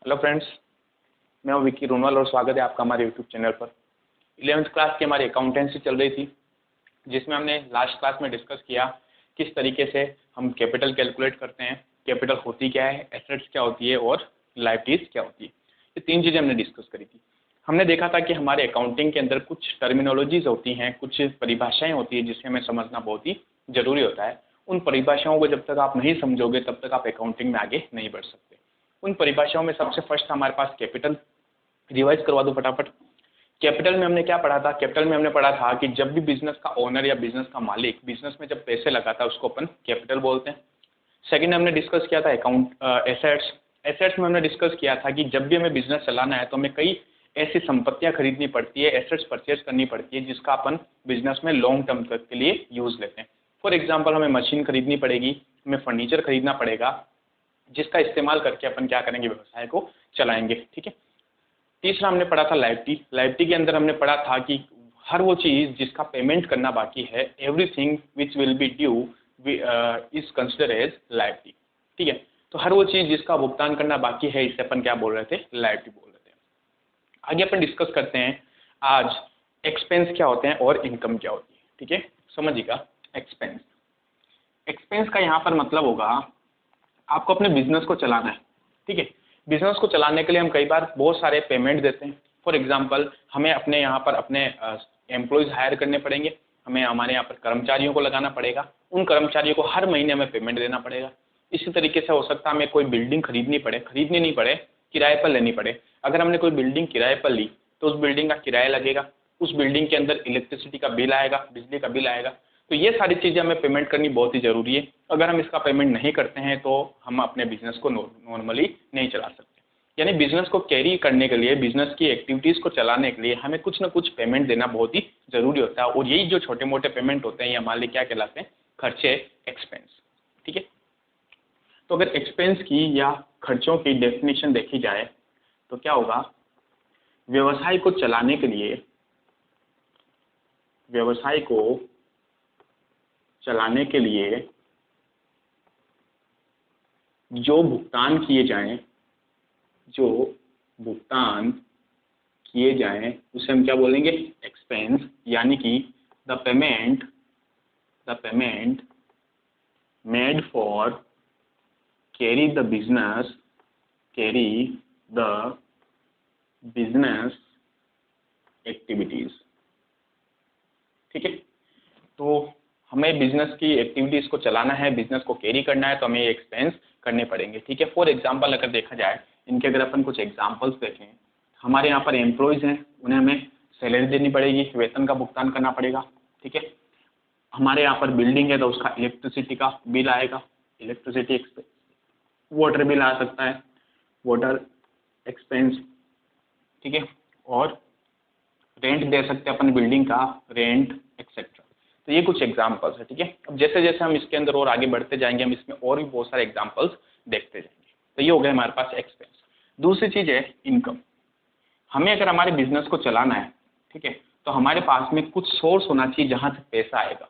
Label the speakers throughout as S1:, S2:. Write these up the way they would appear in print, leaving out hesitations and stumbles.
S1: Hello friends, मैं हूं विक्की रोनवाल और स्वागत है आपका हमारे यूट्यूब चैनल पर। 11th क्लास की हमारी अकाउंटेंसी चल रही थी, जिसमें हमने लास्ट क्लास में डिस्कस किया किस तरीके से हम कैपिटल कैलकुलेट करते हैं, कैपिटल होती क्या है, एसेट्स क्या होती है और लायबिलिटीज क्या होती है। ये तीन चीज़ें हमने डिस्कस करी थी। हमने देखा था कि हमारे अकाउंटिंग के अंदर कुछ टर्मिनोलॉजीज होती हैं, कुछ परिभाषाएँ होती हैं जिसे हमें समझना बहुत ही ज़रूरी होता है। उन परिभाषाओं को जब तक आप नहीं समझोगे तब तक आप अकाउंटिंग में आगे नहीं बढ़ सकते। उन परिभाषाओं में सबसे फर्स्ट हमारे पास कैपिटल। रिवाइज करवा दो फटाफट। कैपिटल में हमने क्या पढ़ा था? कैपिटल में हमने पढ़ा था कि जब भी बिजनेस का ओनर या बिजनेस का मालिक बिजनेस में जब पैसे लगाता है उसको अपन कैपिटल बोलते हैं। सेकंड हमने डिस्कस किया था एसेट्स। एसेट्स में हमने डिस्कस किया था कि जब भी हमें बिजनेस चलाना है तो हमें कई ऐसी संपत्तियां खरीदनी पड़ती है, एसेट्स परचेज करनी पड़ती है जिसका अपन बिजनेस में लॉन्ग टर्म तक के लिए यूज लेते हैं। फॉर एग्जाम्पल, हमें मशीन खरीदनी पड़ेगी, हमें फर्नीचर खरीदना पड़ेगा, जिसका इस्तेमाल करके अपन क्या करेंगे, व्यवसाय को चलाएंगे। ठीक है। तीसरा हमने पढ़ा था लायबिलिटी। लायबिलिटी के अंदर हमने पढ़ा था कि हर वो चीज जिसका पेमेंट करना बाकी है, everything which will be due is consider as liability. ठीक है। तो हर वो चीज जिसका भुगतान करना बाकी है, इसे अपन क्या बोल रहे थे? लायबिलिटी बोल रहे थे। आगे अपन डिस्कस करते हैं आज एक्सपेंस क्या होते हैं और इनकम क्या होती है। ठीक है, समझिएगा। एक्सपेंस, एक्सपेंस का यहाँ पर मतलब होगा आपको अपने बिजनेस को चलाना है। ठीक है। बिजनेस को चलाने के लिए हम कई बार बहुत सारे पेमेंट देते हैं। फॉर एग्जांपल, हमें अपने यहाँ पर अपने एम्प्लॉयज़ हायर करने पड़ेंगे, हमें हमारे यहाँ पर कर्मचारियों को लगाना पड़ेगा, उन कर्मचारियों को हर महीने हमें पेमेंट देना पड़ेगा। इसी तरीके से हो सकता है हमें कोई बिल्डिंग खरीदनी नहीं पड़े, किराए पर लेनी पड़े। अगर हमने कोई बिल्डिंग किराए पर ली तो उस बिल्डिंग का किराया लगेगा, उस बिल्डिंग के अंदर इलेक्ट्रिसिटी का बिल आएगा, बिजली का बिल आएगा। तो ये सारी चीज़ें हमें पेमेंट करनी बहुत ही ज़रूरी है। अगर हम इसका पेमेंट नहीं करते हैं तो हम अपने बिजनेस को नॉर्मली नहीं चला सकते। यानी बिजनेस को कैरी करने के लिए, बिजनेस की एक्टिविटीज़ को चलाने के लिए हमें कुछ ना कुछ पेमेंट देना बहुत ही ज़रूरी होता है। और यही जो छोटे मोटे पेमेंट होते हैं ये हमारे लिए क्या कहलाते हैं? खर्चे, एक्सपेंस। ठीक है। तो अगर एक्सपेंस की या खर्चों की डेफिनेशन देखी जाए तो क्या होगा? व्यवसाय को चलाने के लिए, व्यवसाय को चलाने के लिए जो भुगतान किए जाएं, जो भुगतान किए जाएं उसे हम क्या बोलेंगे? एक्सपेंस। यानी कि the payment made for carry the business activities. ठीक है। तो हमें बिजनेस की एक्टिविटीज को चलाना है, बिजनेस को कैरी करना है, तो हमें एक्सपेंस करने पड़ेंगे। ठीक है। फॉर एग्जांपल अगर देखा जाए, इनके अगर अपन कुछ एग्जांपल्स देखें, हमारे यहाँ पर एम्प्लॉयज हैं, उन्हें हमें सैलरी देनी पड़ेगी, वेतन का भुगतान करना पड़ेगा। ठीक है। हमारे यहाँ पर बिल्डिंग है तो उसका इलेक्ट्रिसिटी का बिल आएगा, इलेक्ट्रिसिटी एक्सपेंस। वाटर बिल आ सकता है, वाटर एक्सपेंस। ठीक है। और रेंट दे सकते हैं अपन बिल्डिंग का, रेंट एक्सेट्रा। तो ये कुछ एग्जांपल्स है। ठीक है। अब जैसे जैसे हम इसके अंदर और आगे बढ़ते जाएंगे, हम इसमें और भी बहुत सारे एग्जांपल्स देखते जाएंगे। तो ये हो गया हमारे पास एक्सपेंस। दूसरी चीज है इनकम। हमें अगर हमारे बिजनेस को चलाना है, ठीक है, तो हमारे पास में कुछ सोर्स होना चाहिए जहां से पैसा आएगा,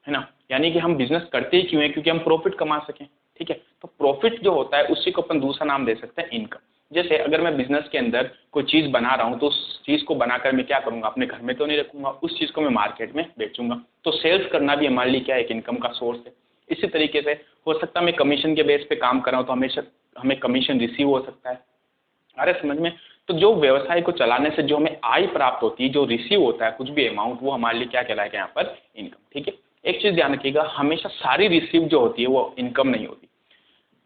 S1: है ना। यानी कि हम बिजनेस करते ही क्यों है? क्योंकि हम प्रॉफिट कमा सकें। ठीक है। तो प्रॉफिट जो होता है उसी को अपन दूसरा नाम दे सकते हैं इनकम। जैसे अगर मैं बिजनेस के अंदर कोई चीज़ बना रहा हूँ तो उस चीज़ को बनाकर मैं क्या करूँगा? अपने घर में तो नहीं रखूँगा, उस चीज़ को मैं मार्केट में बेचूंगा। तो सेल्स करना भी हमारे लिए क्या है? एक इनकम का सोर्स है। इसी तरीके से हो सकता है मैं कमीशन के बेस पे काम कर रहा हूँ तो हमेशा हमें कमीशन रिसीव हो सकता है। अरे समझ में? तो जो व्यवसाय को चलाने से जो हमें आय प्राप्त होती है, जो रिसीव होता है कुछ भी अमाउंट, वो हमारे लिए क्या कहलाएगा यहाँ पर? इनकम। ठीक है। एक चीज़ ध्यान रखिएगा, हमेशा सारी रिसीव जो होती है वो इनकम नहीं होती।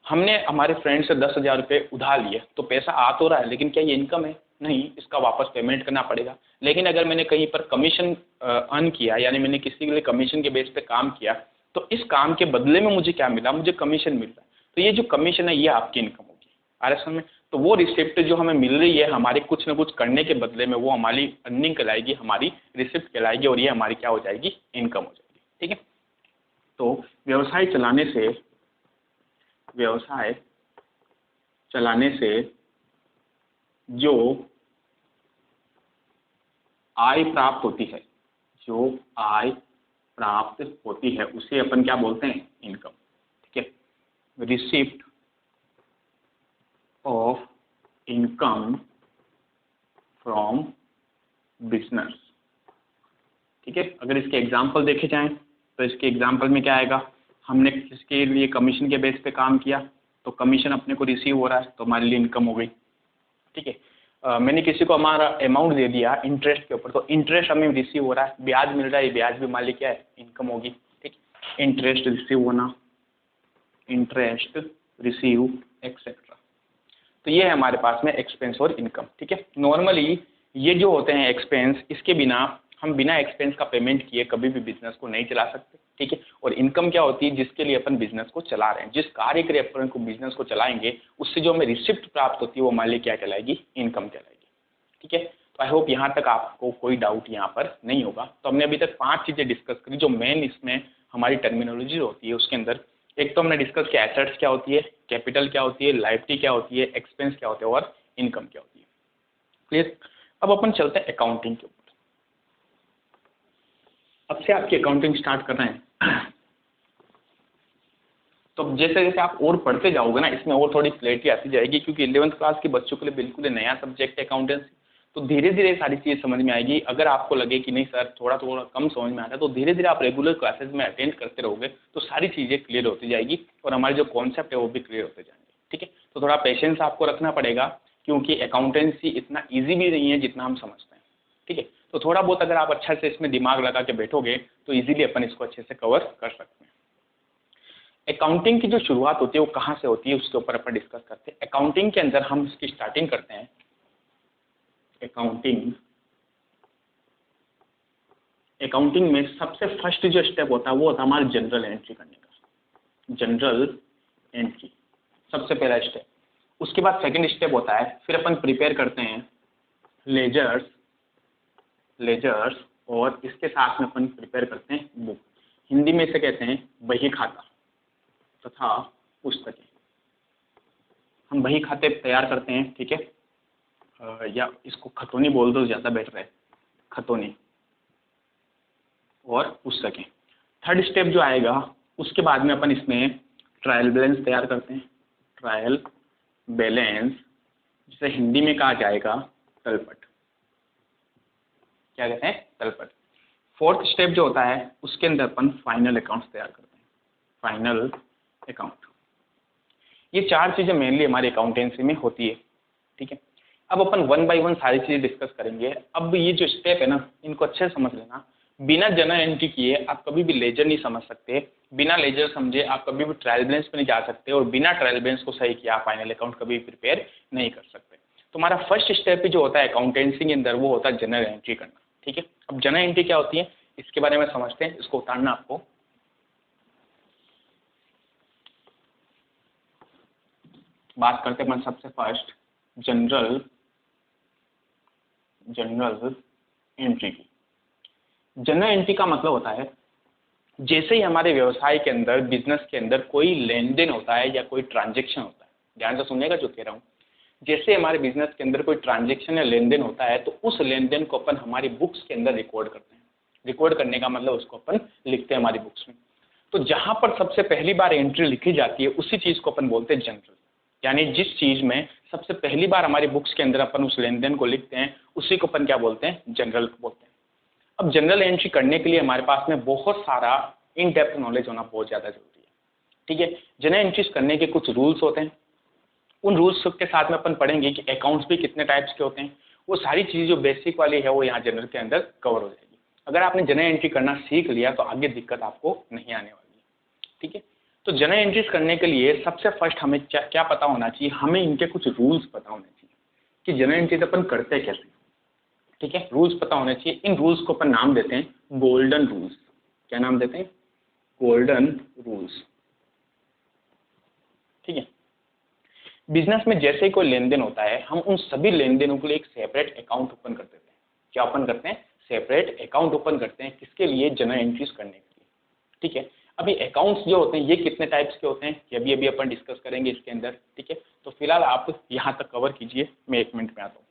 S1: हमने हमारे फ्रेंड से 10,000 रुपये उधार लिए तो पैसा आ तो रहा है, लेकिन क्या ये इनकम है? नहीं, इसका वापस पेमेंट करना पड़ेगा। लेकिन अगर मैंने कहीं पर कमीशन अर्न किया, यानी मैंने किसी के लिए कमीशन के बेस पे काम किया, तो इस काम के बदले में मुझे क्या मिला? मुझे कमीशन मिल रहा है। तो ये जो कमीशन है ये आपकी इनकम होगी। आरएस में तो वो रिसिप्ट जो हमें मिल रही है हमारे कुछ ना कुछ करने के बदले में, वो हमारी अर्निंग कहलाएगी, हमारी रिसिप्ट कहलाएगी, और ये हमारी क्या हो जाएगी? इनकम हो जाएगी। ठीक है। तो व्यवसाय चलाने से जो आय प्राप्त होती है, जो आय प्राप्त होती है उसे अपन क्या बोलते हैं? इनकम। ठीक है। Receipt of income from business. ठीक है, अगर इसके एग्जाम्पल देखे जाएं तो इसके एग्जाम्पल में क्या आएगा, हमने इसके लिए कमीशन के बेस पे काम किया तो कमीशन अपने को रिसीव हो रहा है तो हमारे लिए इनकम हो गई। ठीक है, मैंने किसी को हमारा अमाउंट दे दिया इंटरेस्ट के ऊपर तो इंटरेस्ट हमें रिसीव हो रहा है, ब्याज मिल रहा है, ब्याज भी मान ली क्या है, इनकम होगी। ठीक, इंटरेस्ट रिसीव होना, इंटरेस्ट रिसीव एक्सेट्रा, तो ये है हमारे पास में एक्सपेंस और इनकम। ठीक है, नॉर्मली ये जो होते हैं एक्सपेंस, इसके बिना हम बिना एक्सपेंस का पेमेंट किए कभी भी बिजनेस को नहीं चला सकते। ठीक है, और इनकम क्या होती है, जिसके लिए अपन बिजनेस को चला रहे हैं, जिस कार्य के लिए अपन को बिजनेस को चलाएंगे उससे जो हमें रिसिप्ट प्राप्त होती है वो हमारे लिए क्या कहलाएगी, इनकम कहलाएगी। ठीक है, तो आई होप यहाँ तक आपको कोई डाउट यहाँ पर नहीं होगा। तो हमने अभी तक 5 चीज़ें डिस्कस करी जो मेन इसमें हमारी टर्मिनोलॉजी होती है उसके अंदर। एक तो हमने डिस्कस किया एसेट्स क्या होती है, कैपिटल क्या होती है, लायबिलिटी क्या होती है, एक्सपेंस क्या होते हैं और इनकम क्या होती है। क्लियर, अब अपन चलते हैं अकाउंटिंग के ऊपर। अब से आपकी अकाउंटिंग स्टार्ट कर रहे हैं तो जैसे जैसे आप और पढ़ते जाओगे ना इसमें और थोड़ी क्लैरिटी आती जाएगी, क्योंकि 11th क्लास के बच्चों के लिए बिल्कुल नया सब्जेक्ट है अकाउंटेंसी। तो धीरे धीरे सारी चीज़ समझ में आएगी। अगर आपको लगे कि नहीं सर थोड़ा थोड़ा कम समझ में आता है तो धीरे धीरे आप रेगुलर क्लासेस में अटेंड करते रहोगे तो सारी चीज़ें क्लियर होती जाएगी और हमारे जो कॉन्सेप्ट है वो भी क्लियर होते जाएंगे। ठीक है, तो थोड़ा पेशेंस आपको रखना पड़ेगा क्योंकि अकाउंटेंसी इतना ईजी भी नहीं है जितना हम समझते हैं। ठीक है, तो थोड़ा बहुत अगर आप अच्छा से इसमें दिमाग लगा के बैठोगे तो ईजिली अपन इसको अच्छे से कवर कर सकते हैं। अकाउंटिंग की जो शुरुआत होती है वो कहाँ से होती है उसके ऊपर अपन डिस्कस करते हैं। अकाउंटिंग के अंदर हम इसकी स्टार्टिंग करते हैं। अकाउंटिंग में सबसे फर्स्ट जो स्टेप होता है वो होता है हमारा जनरल एंट्री करने का। जनरल एंट्री सबसे पहला स्टेप। उसके बाद सेकंड स्टेप होता है फिर अपन प्रिपेयर करते हैं लेजर्स और इसके साथ में अपन प्रिपेयर करते हैं बुक। हिंदी में इसे कहते हैं बही खाता तथा पुस्तकें। हम बही खाते तैयार करते हैं। ठीक है, या इसको खतौनी बोल दो ज़्यादा बेटर है, खतौनी और पुस्तकें। थर्ड स्टेप जो आएगा उसके बाद में अपन इसमें ट्रायल बैलेंस तैयार करते हैं। ट्रायल बैलेंस जिसे हिंदी में कहा जाएगा तलपट। क्या कहते हैं, तलपट। फोर्थ स्टेप जो होता है उसके अंदर अपन फाइनल अकाउंट्स तैयार करते हैं, फाइनल अकाउंट। ये 4 चीज़ें मेनली हमारी अकाउंटेंसी में होती है। ठीक है, अब अपन 1 बाय 1 सारी चीज़ें डिस्कस करेंगे। अब ये जो स्टेप है ना इनको अच्छे से समझ लेना। बिना जनरल एंट्री किए आप कभी भी लेजर नहीं समझ सकते, बिना लेजर समझे आप कभी भी ट्रायल बैलेंस पे नहीं जा सकते और बिना ट्रायल बैलेंस को सही किया आप फाइनल अकाउंट कभी प्रिपेयर नहीं कर सकते। तो हमारा फर्स्ट स्टेप जो होता है अकाउंटेंसी के अंदर वो होता है जनरल एंट्री करना। ठीक है, अब जनरल एंट्री क्या होती है इसके बारे में समझते हैं, इसको उतारना आपको। बात करते हैं सबसे फर्स्ट जनरल एंट्री की। जनरल एंट्री का मतलब होता है जैसे ही हमारे व्यवसाय के अंदर बिजनेस के अंदर कोई लेन देन होता है या कोई ट्रांजेक्शन होता है, ध्यान से सुनिएगा जो कह रहा हूँ, जैसे हमारे बिजनेस के अंदर कोई ट्रांजेक्शन या लेन देन होता है तो उस लेन देन को अपन हमारी बुक्स के अंदर रिकॉर्ड करते हैं। रिकॉर्ड करने का मतलब उसको अपन लिखते हैं हमारी बुक्स में। तो जहाँ पर सबसे पहली बार एंट्री लिखी जाती है उसी चीज़ को अपन बोलते हैं जनरल, यानी जिस चीज़ में सबसे पहली बार हमारी बुक्स के अंदर अपन उस लेन देन को लिखते हैं उसी को अपन क्या बोलते हैं, जनरल बोलते हैं। अब जनरल एंट्री करने के लिए हमारे पास में बहुत सारा इन डेप्थ नॉलेज होना बहुत ज़्यादा जरूरी है। ठीक है, जनरल एंट्रीज करने के कुछ रूल्स होते हैं, उन रूल्स के साथ में अपन पढ़ेंगे कि अकाउंट्स भी कितने टाइप्स के होते हैं। वो सारी चीज़ें जो बेसिक वाली है वो यहाँ जनरल के अंदर कवर हो जाएगी। अगर आपने जनरल एंट्री करना सीख लिया तो आगे दिक्कत आपको नहीं आने वाली है। ठीक है, तो जनरल एंट्रीज करने के लिए सबसे फर्स्ट हमें क्या पता होना चाहिए, हमें इनके कुछ रूल्स पता होने चाहिए कि जनरल एंट्रीज अपन करते कैसे। ठीक है, रूल्स पता होने चाहिए। इन रूल्स को अपन नाम देते हैं गोल्डन रूल्स। क्या नाम देते हैं, गोल्डन रूल्स। ठीक है, बिजनेस में जैसे ही कोई लेन देन होता है हम उन सभी लेन देनों के लिए एक सेपरेट अकाउंट ओपन कर देते हैं। क्या ओपन करते हैं, सेपरेट अकाउंट ओपन करते हैं, किसके लिए, जनरल एंट्रीज करने के लिए। ठीक है, अभी अकाउंट्स जो होते हैं ये कितने टाइप्स के होते हैं ये अभी अपन डिस्कस करेंगे इसके अंदर। ठीक है, तो फिलहाल आप यहाँ तक कवर कीजिए, मैं 1 मिनट में आता हूँ।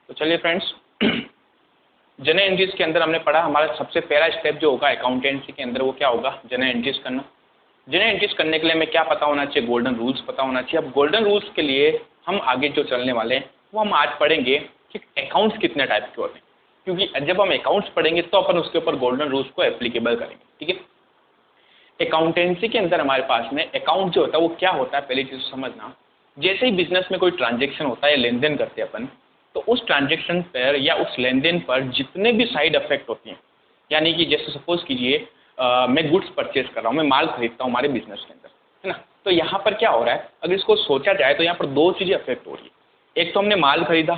S1: तो चलिए फ्रेंड्स जनरल एंट्रीज के अंदर हमने पढ़ा, हमारा सबसे पहला स्टेप जो होगा अकाउंटेंसी के अंदर वो क्या होगा, जनरल एंट्रीज करना। जनरल एंट्रीज करने के लिए हमें क्या पता होना चाहिए, गोल्डन रूल्स पता होना चाहिए। अब गोल्डन रूल्स के लिए हम आगे जो चलने वाले हैं वो हम आज पढ़ेंगे कि अकाउंट्स कितने टाइप के होते हैं, क्योंकि जब हम अकाउंट्स पढ़ेंगे तो अपन उसके ऊपर गोल्डन रूल्स को एप्लीकेबल करेंगे। ठीक है, अकाउंटेंसी के अंदर हमारे पास में अकाउंट जो होता है वो क्या होता है, पहली चीज समझना। जैसे ही बिजनेस में कोई ट्रांजेक्शन होता है, लेन देन करते हैं अपन, तो उस ट्रांजेक्शन पर या उस लेन देन पर जितने भी साइड इफेक्ट होती हैं, यानी कि जैसे सपोज कीजिए मैं गुड्स परचेज कर रहा हूँ, मैं माल खरीदता हूँ हमारे बिजनेस के अंदर, है ना। तो यहाँ पर क्या हो रहा है, अगर इसको सोचा जाए तो यहाँ पर दो चीज़ें अफेक्ट हो रही है। एक तो हमने माल खरीदा,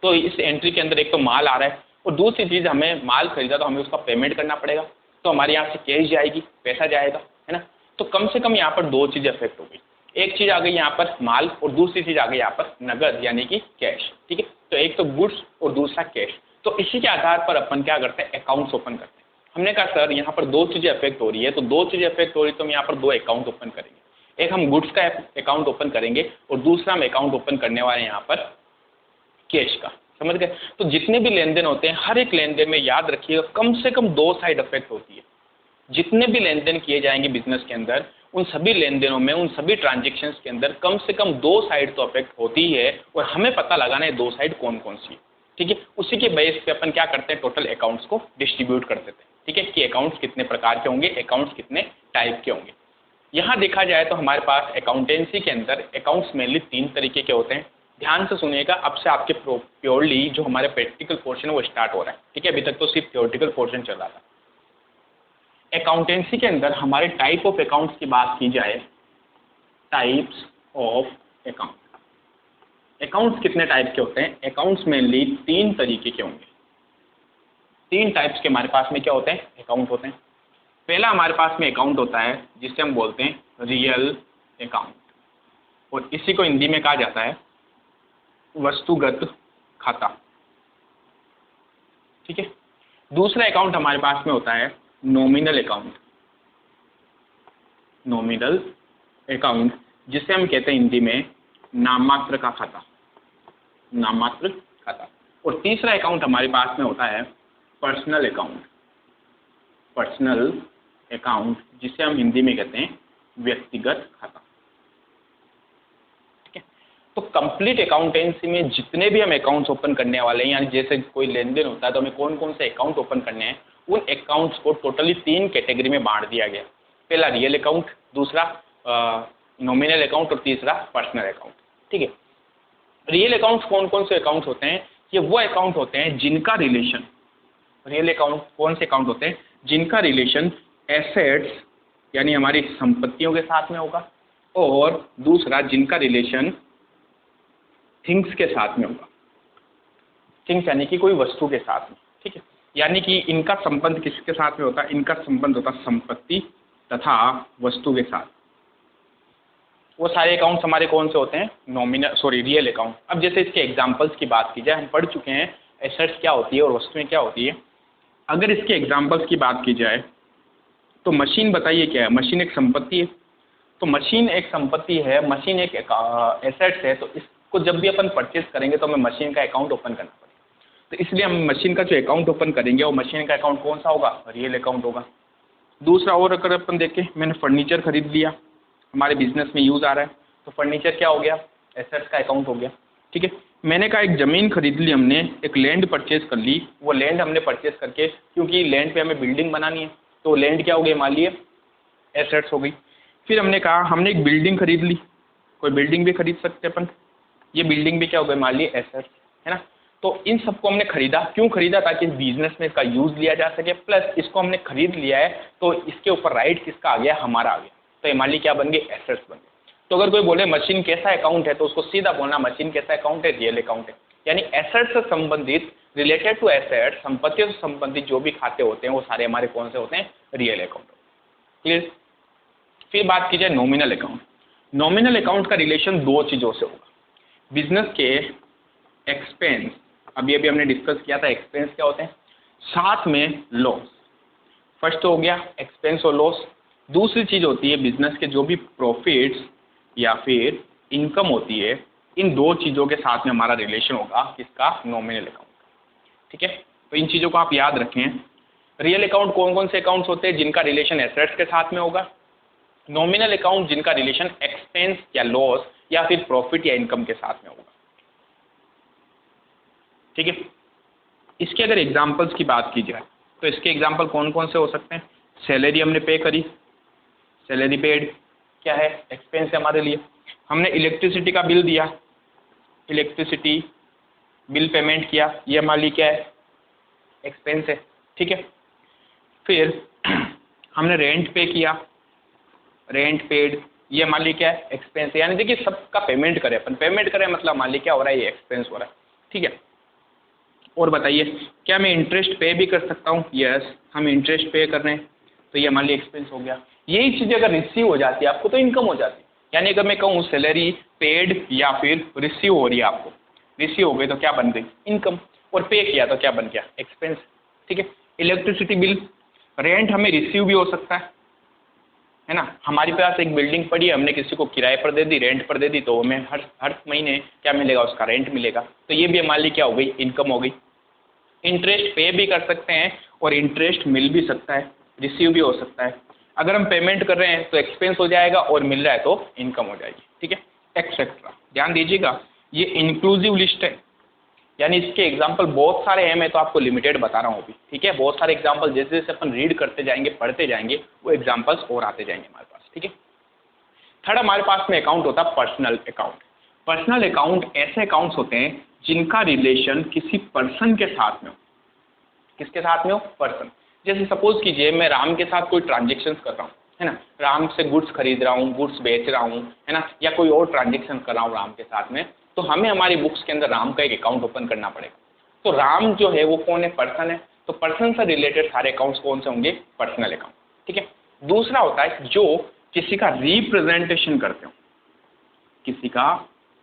S1: तो इस एंट्री के अंदर एक तो माल आ रहा है, और दूसरी चीज़ हमें माल खरीदा तो हमें उसका पेमेंट करना पड़ेगा, तो हमारे यहाँ से कैश जाएगी, पैसा जाएगा, है ना। तो कम से कम यहाँ पर दो चीज़ें अफेक्ट हो गई, एक चीज़ आ गई यहाँ पर माल और दूसरी चीज़ आ गई यहाँ पर नगद यानी कि कैश। ठीक है, तो एक तो गुड्स और दूसरा कैश। तो इसी के आधार पर अपन क्या करते हैं, अकाउंट्स ओपन करते हैं। हमने कहा सर यहाँ पर दो चीज़ें अफेक्ट हो रही है, तो दो चीज़ें अफेक्ट हो रही है तो हम यहाँ पर दो अकाउंट ओपन करेंगे। एक हम गुड्स का अकाउंट ओपन करेंगे और दूसरा हम अकाउंट ओपन करने वाले हैं यहाँ पर कैश का। समझ गए। तो जितने भी लेन देन होते हैं, हर एक लेन देन में याद रखिएगा कम से कम दो साइड इफेक्ट होती है। जितने भी लेन देन किए जाएंगे बिजनेस के अंदर, उन सभी लेन देनों में, उन सभी ट्रांजेक्शन्स के अंदर कम से कम दो साइड तो अफेक्ट होती है, और हमें पता लगाना है दो साइड कौन कौन सी है। ठीक है, उसी के बेस पे अपन क्या करते हैं, टोटल अकाउंट्स को डिस्ट्रीब्यूट कर देते हैं। ठीक है, कि अकाउंट्स कितने प्रकार के होंगे, अकाउंट्स कितने टाइप के होंगे। यहाँ देखा जाए तो हमारे पास अकाउंटेंसी के अंदर अकाउंट्स मेनली तीन तरीके के होते हैं। ध्यान से सुनिएगा, अब से आपके प्योरली जो हमारे प्रैक्टिकल पोर्शन है वो स्टार्ट हो रहा है। ठीक है, अभी तक तो सिर्फ थ्योरेटिकल पोर्शन चल रहा था। अकाउंटेंसी के अंदर हमारे टाइप ऑफ अकाउंट्स की बात की जाए, टाइप्स ऑफ अकाउंट। अकाउंट्स कितने टाइप के होते हैं, अकाउंट्स मेनली तीन तरीके के होंगे। तीन टाइप्स के हमारे पास में क्या होते हैं, अकाउंट होते हैं। पहला हमारे पास में अकाउंट होता है जिसे हम बोलते हैं रियल अकाउंट, और इसी को हिंदी में कहा जाता है वस्तुगत खाता। ठीक है, दूसरा अकाउंट हमारे पास में होता है नॉमिनल अकाउंट। नॉमिनल अकाउंट जिसे हम कहते हैं हिंदी में नाममात्र का खाता, नाममात्र खाता। और तीसरा अकाउंट हमारे पास में होता है पर्सनल अकाउंट। पर्सनल अकाउंट जिसे हम हिंदी में कहते हैं व्यक्तिगत खाता। ठीक है, तो कंप्लीट अकाउंटेंसी में जितने भी हम अकाउंट्स ओपन करने वाले हैं, यानी जैसे कोई लेन देन होता है तो हमें कौन कौन से अकाउंट ओपन करने हैं, उन अकाउंट्स को टोटली तीन कैटेगरी में बांट दिया गया। पहला रियल अकाउंट, दूसरा नॉमिनल अकाउंट और तीसरा पर्सनल अकाउंट। ठीक है, रियल अकाउंट्स कौन कौन से अकाउंट्स होते हैं, ये वो अकाउंट होते हैं जिनका रिलेशन, रियल अकाउंट कौन से अकाउंट होते हैं जिनका रिलेशन एसेट्स यानी हमारी संपत्तियों के साथ में होगा, और दूसरा जिनका रिलेशन थिंग्स के साथ में होगा। थिंग्स यानी कि कोई वस्तु के साथ में। ठीक है, यानी कि इनका संबंध किसके साथ में होता है, इनका संबंध होता है संपत्ति तथा वस्तु के साथ। वो सारे अकाउंट्स हमारे कौन से होते हैं, रियल अकाउंट। अब जैसे इसके एग्जांपल्स की बात की जाए, हम पढ़ चुके हैं एसेट्स क्या होती है और वस्तुएं क्या होती है। अगर इसके एग्जांपल्स की बात की जाए तो मशीन बताइए क्या है, मशीन एक संपत्ति है। तो मशीन एक संपत्ति है, मशीन एक एसेट्स है, तो इसको जब भी अपन परचेज करेंगे तो हमें मशीन का अकाउंट ओपन करना पड़ेगा। तो इसलिए हम मशीन का जो अकाउंट ओपन करेंगे वो मशीन का अकाउंट कौन सा होगा, रियल अकाउंट होगा। दूसरा और अगर अपन देखें, मैंने फर्नीचर खरीद लिया, हमारे बिजनेस में यूज़ आ रहा है, तो फर्नीचर क्या हो गया, एसेट्स का अकाउंट हो गया। ठीक है, मैंने कहा एक ज़मीन खरीद ली हमने, एक लैंड परचेज कर ली, वो लैंड हमने परचेज करके, क्योंकि लैंड पे हमें बिल्डिंग बनानी है, तो लैंड क्या हो गई, मान लिए एसेट्स हो गई। फिर हमने कहा हमने एक बिल्डिंग खरीद ली, कोई बिल्डिंग भी खरीद सकते अपन, ये बिल्डिंग भी क्या हो गई, मान लिए एसेट्स, है ना। तो इन सबको हमने खरीदा, क्यों खरीदा, ताकि इस बिजनेस में इसका यूज़ लिया जा सके, प्लस इसको हमने खरीद लिया है तो इसके ऊपर राइट किसका आ गया, हमारा आ गया, तो ये मान ली क्या बन गए, एसेट्स बन गए। तो अगर कोई बोले मशीन कैसा अकाउंट है, तो उसको सीधा बोलना मशीन कैसा अकाउंट है, रियल अकाउंट है। यानी एसेट्स से संबंधित, रिलेटेड टू एसेट्स, संपत्तियों से संबंधित जो भी खाते होते हैं वो सारे हमारे कौन से होते हैं, रियल अकाउंट। क्लियर। फिर बात की जाए नॉमिनल अकाउंट। नॉमिनल अकाउंट का रिलेशन दो चीज़ों से होगा, बिजनेस के एक्सपेंस, अभी हमने डिस्कस किया था एक्सपेंस क्या होते हैं, साथ में लॉस। फर्स्ट हो गया एक्सपेंस और लॉस। दूसरी चीज़ होती है बिजनेस के जो भी प्रॉफिट्स या फिर इनकम होती है, इन दो चीज़ों के साथ में हमारा रिलेशन होगा किसका, नॉमिनल अकाउंट। ठीक है, तो इन चीज़ों को आप याद रखें। रियल अकाउंट कौन कौन से अकाउंट्स होते हैं जिनका रिलेशन एसेट्स के साथ में होगा, नॉमिनल अकाउंट जिनका रिलेशन एक्सपेंस या लॉस या फिर प्रॉफिट या इनकम के साथ में होगा। ठीक है, इसके अगर एग्जांपल्स की बात की जाए तो इसके एग्जांपल कौन कौन से हो सकते हैं। सैलरी हमने पे करी, सैलरी पेड क्या है, एक्सपेंस है हमारे लिए। हमने इलेक्ट्रिसिटी का बिल दिया, इलेक्ट्रिसिटी बिल पेमेंट किया, ये हमारे लिए क्या है, एक्सपेंस है। ठीक है, फिर हमने रेंट पे किया, रेंट पेड, ये हमारे लिए क्या है, एक्सपेंस है। यानी देखिए सबका पेमेंट करें अपन, पेमेंट करें मतलब हमारे लिए क्या हो रहा है, ये एक्सपेंस हो रहा है। ठीक है, और बताइए क्या मैं इंटरेस्ट पे भी कर सकता हूँ, यस हम इंटरेस्ट पे कर रहे हैं तो ये हमारे लिए एक्सपेंस हो गया। यही चीज़ें अगर रिसीव हो जाती है आपको तो इनकम हो जाती है। यानी अगर मैं कहूँ सैलरी पेड या फिर रिसीव हो रही है आपको, रिसीव हो गई तो क्या बन गई, इनकम, और पे किया तो क्या बन गया, एक्सपेंस। ठीक है, इलेक्ट्रिसिटी बिल, रेंट हमें रिसीव भी हो सकता है ना। हमारे पास एक बिल्डिंग पड़ी है, हमने किसी को किराए पर दे दी, रेंट पर दे दी, तो हमें हर महीने क्या मिलेगा, उसका रेंट मिलेगा, तो ये भी हमारे लिए क्या हो गई, इनकम हो गई। इंटरेस्ट पे भी कर सकते हैं और इंटरेस्ट मिल भी सकता है, रिसीव भी हो सकता है। अगर हम पेमेंट कर रहे हैं तो एक्सपेंस हो जाएगा और मिल रहा है तो इनकम हो जाएगी। ठीक है, एक्सेट्रा। ध्यान दीजिएगा ये इंक्लूसिव लिस्ट है, यानी इसके एग्जाम्पल बहुत सारे हैं, मैं तो आपको लिमिटेड बता रहा हूँ अभी। ठीक है, बहुत सारे एग्जाम्पल जैसे जैसे अपन रीड करते जाएंगे, पढ़ते जाएंगे, वो एग्जाम्पल्स और आते जाएंगे हमारे पास। ठीक है, थर्ड हमारे पास में अकाउंट होता है पर्सनल अकाउंट। पर्सनल अकाउंट ऐसे अकाउंट्स होते हैं जिनका रिलेशन किसी पर्सन के साथ में हो। किसके साथ में हो, पर्सन। जैसे सपोज कीजिए मैं राम के साथ कोई ट्रांजेक्शन कर रहा हूँ, है ना, राम से गुड्स खरीद रहा हूँ, गुड्स बेच रहा हूँ, है ना, या कोई और ट्रांजेक्शन कर रहा हूँ राम के साथ में, तो हमें हमारी बुक्स के अंदर राम का एक अकाउंट ओपन करना पड़ेगा। तो राम जो है वो कौन है, पर्सन है, तो पर्सन से रिलेटेड सारे अकाउंट्स कौन से होंगे, पर्सनल अकाउंट। ठीक है, दूसरा होता है जो किसी का रिप्रेजेंटेशन करते हो, किसी का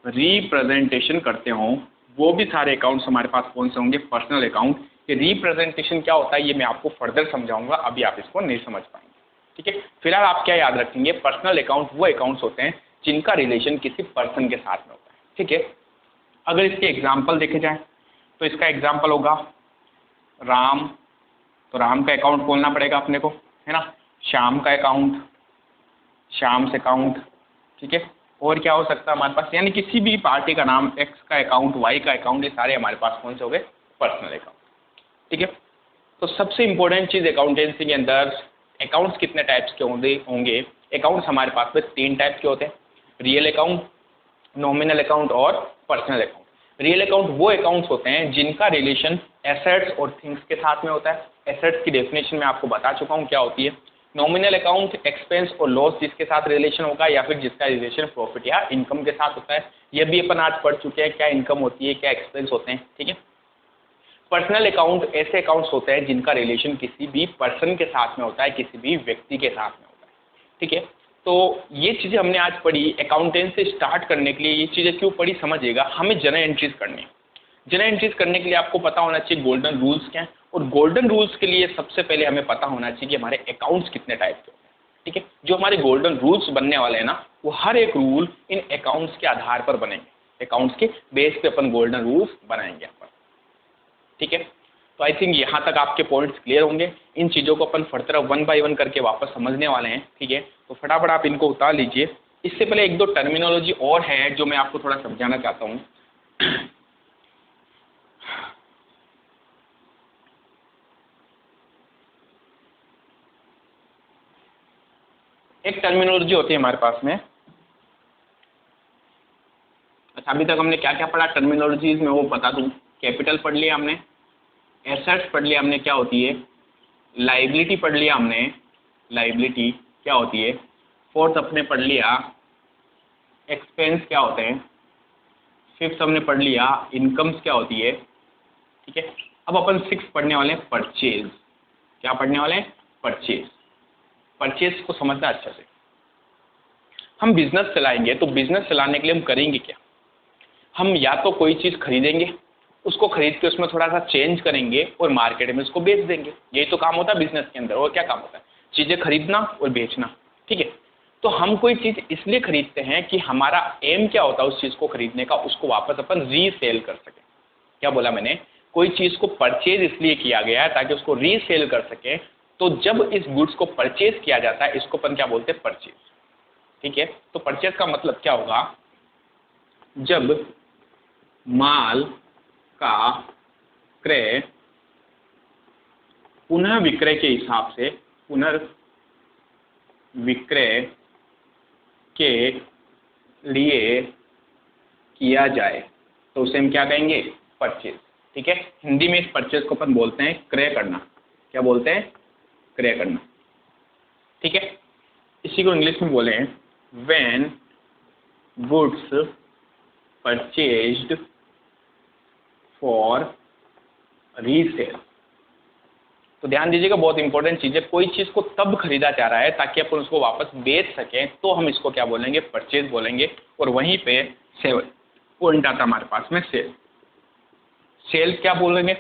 S1: रिप्रेजेंटेशन करते हो, वो भी सारे अकाउंट्स हमारे पास कौन से होंगे, पर्सनल अकाउंट। ये रिप्रेजेंटेशन क्या होता है ये मैं आपको फर्दर समझाऊंगा, अभी आप इसको नहीं समझ पाएंगे। ठीक है, फिलहाल आप क्या याद रखेंगे, पर्सनल अकाउंट वो अकाउंट्स होते हैं जिनका रिलेशन किसी पर्सन के साथ में होता है। ठीक है, अगर इसके एग्जाम्पल देखे जाए तो इसका एग्जाम्पल होगा राम, तो राम का अकाउंट खोलना पड़ेगा अपने को, है ना। श्याम का अकाउंट, श्याम्स अकाउंट। ठीक है, और क्या हो सकता है हमारे पास, यानी किसी भी पार्टी का नाम, एक्स का अकाउंट, वाई का अकाउंट, ये सारे हमारे पास कौन से हो गए, पर्सनल अकाउंट। ठीक है, तो सबसे इंपॉर्टेंट चीज़ अकाउंटेंसी के अंदर अकाउंट्स कितने टाइप्स के होंगे। अकाउंट्स हमारे पास में 3 टाइप के होते हैं, रियल अकाउंट, नॉमिनल अकाउंट और पर्सनल अकाउंट। रियल अकाउंट वो अकाउंट्स होते हैं जिनका रिलेशन एसेट्स और थिंग्स के साथ में होता है। एसेट्स की डेफिनेशन मैं आपको बता चुका हूँ क्या होती है। नॉमिनल अकाउंट एक्सपेंस और लॉस जिसके साथ रिलेशन होगा या फिर जिसका रिलेशन प्रॉफिट या इनकम के साथ होता है। ये भी अपन आज पढ़ चुके हैं, क्या इनकम होती है, क्या एक्सपेंस होते हैं। ठीक है, पर्सनल अकाउंट ऐसे अकाउंट्स होते हैं जिनका रिलेशन किसी भी पर्सन के साथ में होता है, किसी भी व्यक्ति के साथ में होता है। ठीक है, तो ये चीज़ें हमने आज पढ़ी। अकाउंटेंसी स्टार्ट करने के लिए ये चीज़ें क्यों पढ़ी समझिएगा। हमें जर्नल एंट्रीज करनी है। जर्नल एंट्रीज करने के लिए आपको पता होना चाहिए गोल्डन रूल्स क्या हैं, और गोल्डन रूल्स के लिए सबसे पहले हमें पता होना चाहिए कि हमारे अकाउंट्स कितने टाइप के होते हैं। ठीक है, जो हमारे गोल्डन रूल्स बनने वाले हैं ना, वो हर एक रूल इन अकाउंट्स के आधार पर बनेंगे। अकाउंट्स के बेस पे अपन गोल्डन रूल्स बनाएंगे अपन। ठीक है, तो आई थिंक यहाँ तक आपके पॉइंट्स क्लियर होंगे। इन चीज़ों को अपन फर्दर 1 बाय 1 करके वापस समझने वाले हैं। ठीक है, तो फटाफट आप इनको उतार लीजिए। इससे पहले 1-2 टर्मिनोलॉजी और है जो मैं आपको थोड़ा समझाना चाहता हूँ। एक टर्मिनोलॉजी होती है हमारे पास में। अच्छा, अभी तक हमने क्या क्या पढ़ा टर्मिनोलॉजीज में वो बता दूँ। कैपिटल पढ़ लिया हमने, एसेट्स पढ़ लिया हमने क्या होती है, लाइबिलिटी पढ़ लिया हमने, लाइबिलिटी क्या होती है। फोर्थ अपने पढ़ लिया एक्सपेंस क्या होते हैं। फिफ्थ हमने पढ़ लिया इनकम्स क्या होती है। ठीक है, अब अपन 6 पढ़ने वाले हैं परचेज। क्या पढ़ने वाले हैं, परचेज। परचेज को समझना अच्छे से। हम बिजनेस चलाएंगे तो बिजनेस चलाने के लिए हम करेंगे क्या, हम या तो कोई चीज़ खरीदेंगे, उसको खरीद के उसमें थोड़ा सा चेंज करेंगे और मार्केट में उसको बेच देंगे। यही तो काम होता है बिजनेस के अंदर। और क्या काम होता है, चीज़ें खरीदना और बेचना। ठीक है, तो हम कोई चीज़ इसलिए खरीदते हैं कि हमारा एम क्या होता है उस चीज़ को खरीदने का, उसको वापस अपन रीसेल कर सकें। क्या बोला मैंने, कोई चीज़ को परचेज इसलिए किया गया है ताकि उसको रीसेल कर सके, तो जब इस गुड्स को परचेज किया जाता है इसको अपन क्या बोलते हैं, परचेज। ठीक है, तो परचेज का मतलब क्या होगा, जब माल का क्रय पुनः विक्रय के हिसाब से, पुनर्विक्रय के लिए किया जाए तो उसे हम क्या कहेंगे, परचेज। ठीक है, हिंदी में इस परचेज को अपन बोलते हैं क्रय करना। क्या बोलते हैं, क्रय करना। ठीक है, इसी को इंग्लिश में बोले हैं when goods purchased for resale. तो ध्यान दीजिएगा, बहुत इंपॉर्टेंट चीज है, कोई चीज को तब खरीदा जा रहा है ताकि अपन उसको वापस बेच सकें, तो हम इसको क्या बोलेंगे, परचेज बोलेंगे। और वहीं पे सेल पॉइंट आता हमारे पास में, सेल। सेल क्या बोलेंगे,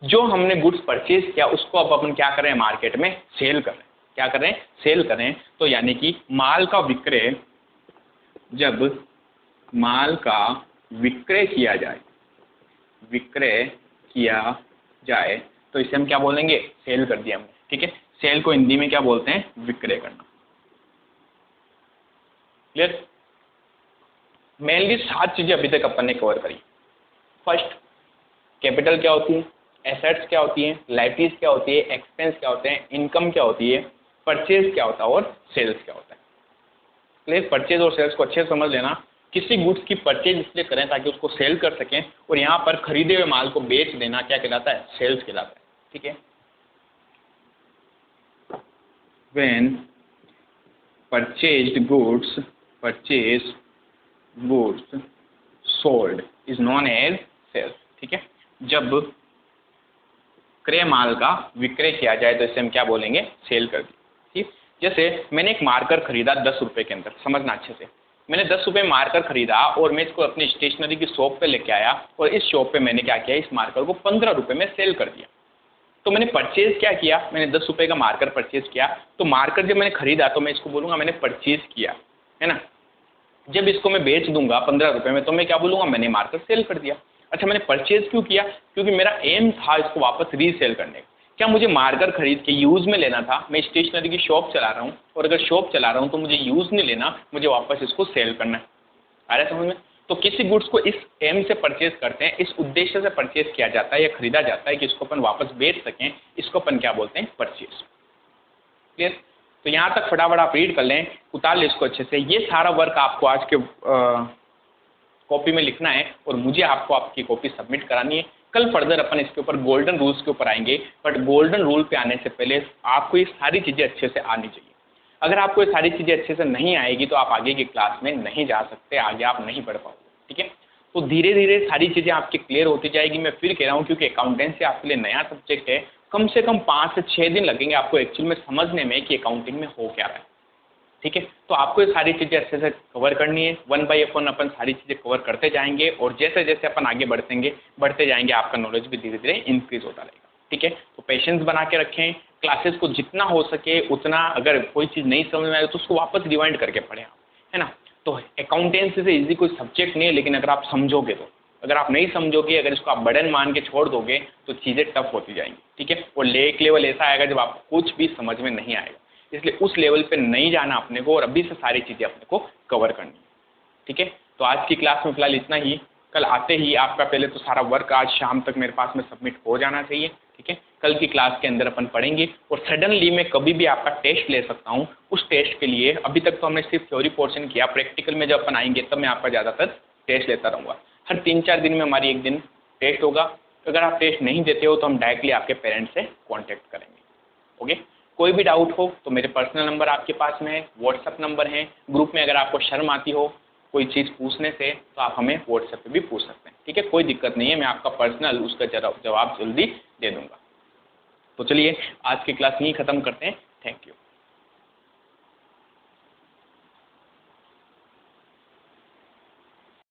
S1: जो हमने गुड्स परचेज किया उसको अब अपन क्या करें, मार्केट में सेल करें। क्या करें, सेल करें। तो यानी कि माल का विक्रय, जब माल का विक्रय किया जाए, विक्रय किया जाए तो इसे हम क्या बोलेंगे, सेल कर दिया हमने। ठीक है, सेल को हिंदी में क्या बोलते हैं, विक्रय करना। क्लियर। मेनली 7 चीजें अभी तक अपन ने कवर करी। फर्स्ट, कैपिटल क्या होती है, एसेट्स क्या होती है, लायबिलिटीज क्या होती है, एक्सपेंस क्या होते हैं, इनकम क्या होती है, परचेज क्या होता है और सेल्स क्या होता है। क्लियर। परचेज और सेल्स को अच्छे से समझ लेना। किसी गुड्स की परचेज इसलिए करें ताकि उसको सेल कर सकें, और यहाँ पर खरीदे हुए माल को बेच देना क्या कहलाता है, सेल्स कहलाता है। ठीक है, when purchased goods sold is known as sales. ठीक है, जब क्रय माल का विक्रय किया जाए तो इसे हम क्या बोलेंगे, सेल कर दी। ठीक, जैसे मैंने एक मार्कर खरीदा 10 रुपए के अंदर, समझना अच्छे से, मैंने 10 रुपए मार्कर खरीदा और मैं इसको अपनी स्टेशनरी की शॉप पे लेके आया, और इस शॉप पे मैंने क्या किया, इस मार्कर को 15 रुपए में सेल कर दिया। तो मैंने परचेज क्या किया, मैंने 10 रुपए का मार्कर परचेज किया। तो मार्कर जब मैंने खरीदा तो मैं इसको बोलूंगा मैंने परचेज किया, है ना। जब इसको मैं बेच दूंगा 15 रुपए में तो मैं क्या बोलूंगा, मैंने मार्कर सेल कर दिया। अच्छा, मैंने परचेज क्यों किया, क्योंकि मेरा एम था इसको वापस रीसेल करने का। क्या मुझे मार्कर खरीद के यूज में लेना था, मैं स्टेशनरी की शॉप चला रहा हूँ, और अगर शॉप चला रहा हूँ तो मुझे यूज नहीं लेना, मुझे वापस इसको सेल करना है। आ रहा है समझ में। तो किसी गुड्स को इस एम से परचेज करते हैं, इस उद्देश्य से परचेज किया जाता है या खरीदा जाता है कि इसको अपन वापस बेच सकें, इसको अपन क्या बोलते हैं, परचेज। क्लियर। तो यहाँ तक फटाफट आप रीड कर लें, उतार लें इसको अच्छे से। ये सारा वर्क आपको आज के कॉपी में लिखना है और मुझे आपको आपकी कॉपी सबमिट करानी है। कल फर्दर अपन इसके ऊपर गोल्डन रूल्स के ऊपर आएंगे, बट गोल्डन रूल पे आने से पहले आपको ये सारी चीज़ें अच्छे से आनी चाहिए। अगर आपको ये सारी चीज़ें अच्छे से नहीं आएगी तो आप आगे की क्लास में नहीं जा सकते, आगे आप नहीं बढ़ पाओगे। ठीक है, तो धीरे धीरे सारी चीज़ें आपकी क्लियर होती जाएगी। मैं फिर कह रहा हूँ, क्योंकि अकाउंटेंसी आपके लिए नया सब्जेक्ट है, कम से कम 5 से 6 दिन लगेंगे आपको एक्चुअल में समझने में कि अकाउंटिंग में हो क्या रहा है। ठीक है, तो आपको ये सारी चीज़ें अच्छे से कवर करनी है। 1 बाय 1 अपन सारी चीज़ें कवर करते जाएंगे, और जैसे जैसे अपन आगे बढ़ते जाएंगे आपका नॉलेज भी धीरे धीरे इंक्रीज होता रहेगा। ठीक है, तो पेशेंस बना के रखें, क्लासेस को जितना हो सके उतना, अगर कोई चीज़ नहीं समझ में आए तो उसको वापस रिवाइंड करके पढ़ें आप, है ना। तो अकाउंटेंसी से इजी कोई सब्जेक्ट नहीं है, लेकिन अगर आप समझोगे तो, अगर आप नहीं समझोगे, अगर इसको आप बर्डन मान के छोड़ दोगे तो चीज़ें टफ होती जाएंगी। ठीक है, और एक लेवल ऐसा आएगा जब आपको कुछ भी समझ में नहीं आएगा, इसलिए उस लेवल पे नहीं जाना अपने को, और अभी से सारी चीज़ें अपने को कवर करनी है। ठीक है, तो आज की क्लास में फिलहाल इतना ही। कल आते ही आपका पहले तो सारा वर्क आज शाम तक मेरे पास में सबमिट हो जाना चाहिए। ठीक है, कल की क्लास के अंदर अपन पढ़ेंगे, और सडनली मैं कभी भी आपका टेस्ट ले सकता हूँ। उस टेस्ट के लिए अभी तक तो हमने सिर्फ थ्योरी पोर्शन किया, प्रैक्टिकल में जब अपन आएंगे तब मैं आपका ज़्यादातर टेस्ट लेता रहूँगा। हर 3-4 दिन में हमारी एक दिन टेस्ट होगा। अगर आप टेस्ट नहीं देते हो तो हम डायरेक्टली आपके पेरेंट्स से कॉन्टैक्ट करेंगे। ओके, कोई भी डाउट हो तो मेरे पर्सनल नंबर आपके पास में है, व्हाट्सअप नंबर है। ग्रुप में अगर आपको शर्म आती हो कोई चीज़ पूछने से तो आप हमें व्हाट्सएप पे भी पूछ सकते हैं। ठीक है, कोई दिक्कत नहीं है, मैं आपका पर्सनल उसका जवाब जल्दी दे दूंगा। तो चलिए आज की क्लास यहीं ख़त्म करते हैं। Thank you.